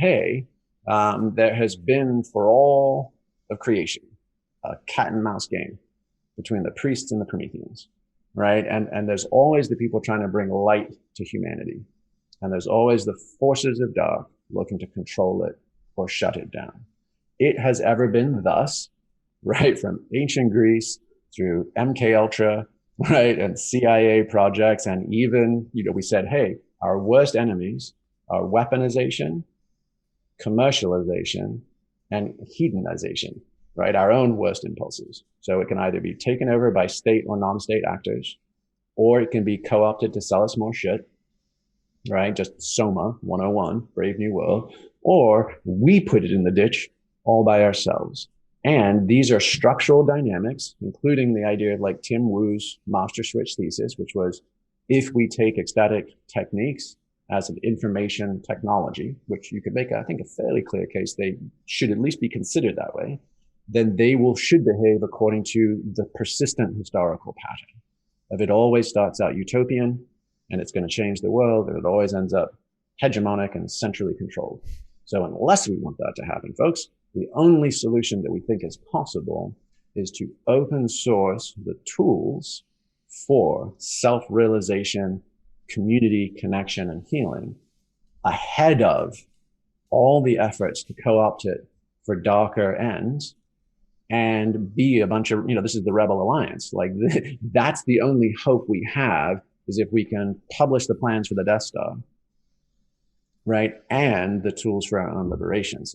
hey, there has been for all of creation a cat and mouse game between the priests and the Prometheans, right? And there's always the people trying to bring light to humanity. And there's always the forces of dark looking to control it or shut it down. It has ever been thus, right? From ancient Greece through MK Ultra, right? And CIA projects. And even, we said, hey, our worst enemies are weaponization, commercialization, and hedonization, right? Our own worst impulses. So it can either be taken over by state or non-state actors, or it can be co-opted to sell us more shit, right? Just Soma 101, Brave New World, or we put it in the ditch all by ourselves. And these are structural dynamics, including the idea of like Tim Wu's master switch thesis, which was if we take ecstatic techniques as an information technology, which you could make, I think, a fairly clear case they should at least be considered that way, then they should behave according to the persistent historical pattern of it always starts out utopian and it's going to change the world, and it always ends up hegemonic and centrally controlled. So unless we want that to happen, folks, the only solution that we think is possible is to open source the tools for self-realization, community connection, and healing ahead of all the efforts to co-opt it for darker ends and be a bunch of, this is the Rebel Alliance. Like that's the only hope we have, is if we can publish the plans for the Death Star, right? And the tools for our own liberations.